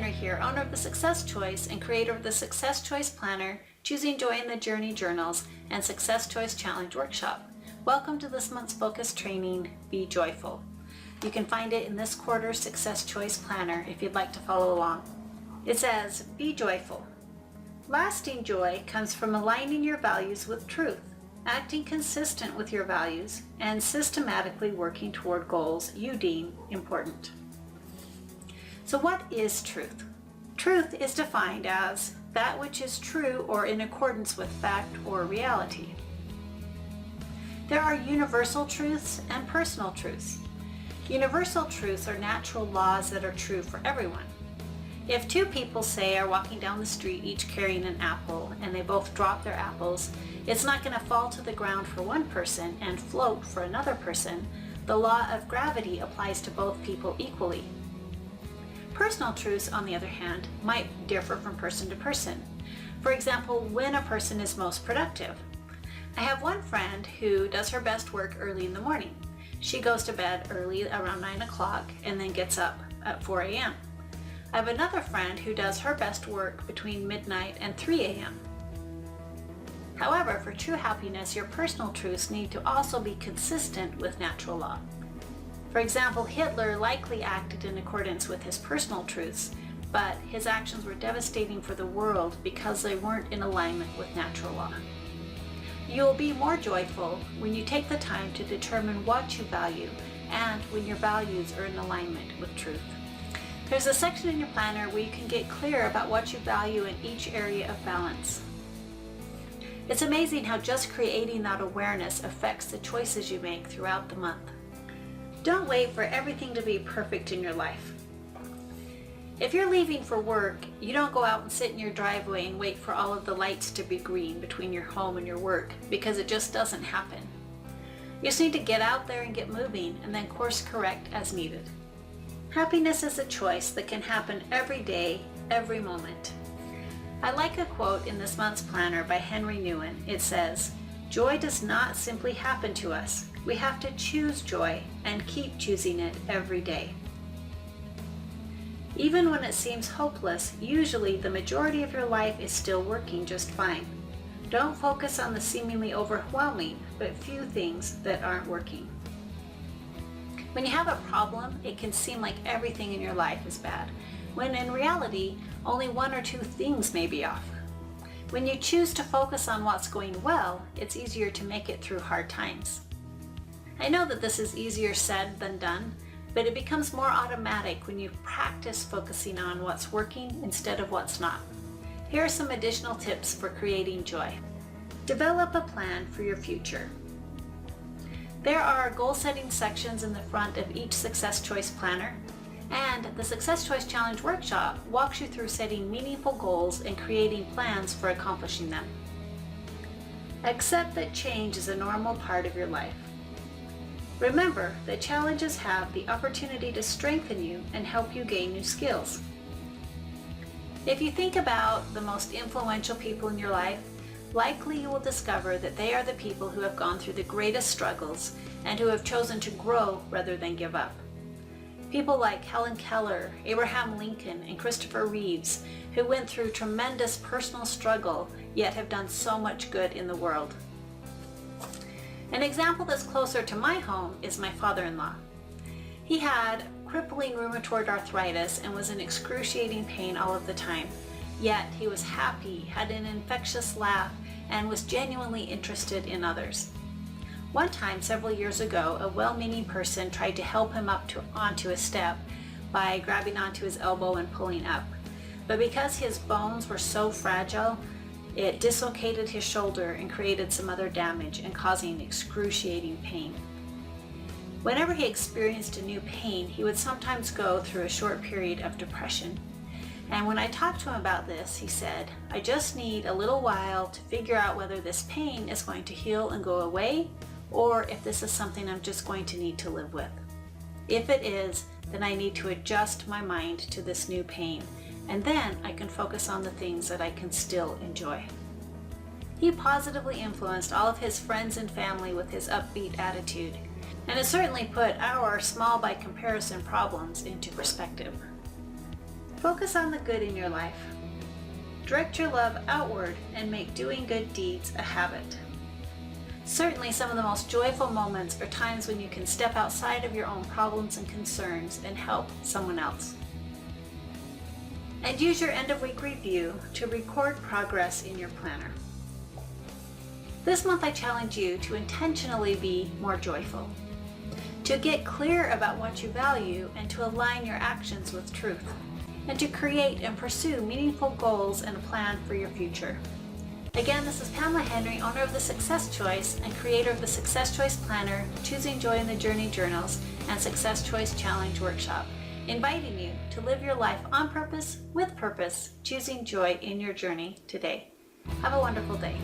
Henry here, owner of The Success Choice and creator of the Success Choice Planner, Choosing Joy in the Journey Journals, and Success Choice Challenge Workshop. Welcome to this month's focus training, Be Joyful. You can find it in this quarter's Success Choice Planner if you'd like to follow along. It says, be joyful. Lasting joy comes from aligning your values with truth, acting consistent with your values, and systematically working toward goals you deem important. So what is truth? Truth is defined as that which is true or in accordance with fact or reality. There are universal truths and personal truths. Universal truths are natural laws that are true for everyone. If two people, say, are walking down the street each carrying an apple and they both drop their apples, it's not going to fall to the ground for one person and float for another person. The law of gravity applies to both people equally. Personal truths, on the other hand, might differ from person to person. For example, when a person is most productive. I have one friend who does her best work early in the morning. She goes to bed early around 9 o'clock and then gets up at 4 a.m. I have another friend who does her best work between midnight and 3 a.m. However, for true happiness, your personal truths need to also be consistent with natural law. For example, Hitler likely acted in accordance with his personal truths, but his actions were devastating for the world because they weren't in alignment with natural law. You will be more joyful when you take the time to determine what you value and when your values are in alignment with truth. There's a section in your planner where you can get clear about what you value in each area of balance. It's amazing how just creating that awareness affects the choices you make throughout the month. Don't wait for everything to be perfect in your life. If you're leaving for work, you don't go out and sit in your driveway and wait for all of the lights to be green between your home and your work, because it just doesn't happen. You just need to get out there and get moving and then course correct as needed. Happiness is a choice that can happen every day, every moment. I like a quote in this month's planner by Henry Nouwen. It says, "Joy does not simply happen to us. We have to choose joy and keep choosing it every day." Even when it seems hopeless, usually the majority of your life is still working just fine. Don't focus on the seemingly overwhelming but few things that aren't working. When you have a problem, it can seem like everything in your life is bad, when in reality, only one or two things may be off. When you choose to focus on what's going well, it's easier to make it through hard times. I know that this is easier said than done, but it becomes more automatic when you practice focusing on what's working instead of what's not. Here are some additional tips for creating joy. Develop a plan for your future. There are goal-setting sections in the front of each Success Choice Planner, and the Success Choice Challenge Workshop walks you through setting meaningful goals and creating plans for accomplishing them. Accept that change is a normal part of your life. Remember that challenges have the opportunity to strengthen you and help you gain new skills. If you think about the most influential people in your life, likely you will discover that they are the people who have gone through the greatest struggles and who have chosen to grow rather than give up. People like Helen Keller, Abraham Lincoln, and Christopher Reeves, who went through tremendous personal struggle yet have done so much good in the world. An example that's closer to my home is my father-in-law. He had crippling rheumatoid arthritis and was in excruciating pain all of the time. Yet he was happy, had an infectious laugh, and was genuinely interested in others. One time, several years ago, a well-meaning person tried to help him onto a step by grabbing onto his elbow and pulling up. But because his bones were so fragile, it dislocated his shoulder and created some other damage and causing excruciating pain. Whenever he experienced a new pain, he would sometimes go through a short period of depression. And when I talked to him about this, he said, "I just need a little while to figure out whether this pain is going to heal and go away, or if this is something I'm just going to need to live with. If it is, then I need to adjust my mind to this new pain, and then I can focus on the things that I can still enjoy." He positively influenced all of his friends and family with his upbeat attitude, and it certainly put our small by comparison problems into perspective. Focus on the good in your life. Direct your love outward and make doing good deeds a habit. Certainly, some of the most joyful moments are times when you can step outside of your own problems and concerns and help someone else. And use your end of week review to record progress in your planner. This month I challenge you to intentionally be more joyful, to get clear about what you value and to align your actions with truth, and to create and pursue meaningful goals and a plan for your future. Again, this is Pamela Henry, owner of The Success Choice and creator of the Success Choice Planner, Choosing Joy in the Journey Journals, and Success Choice Challenge Workshop, inviting you to live your life on purpose, with purpose, choosing joy in your journey today. Have a wonderful day.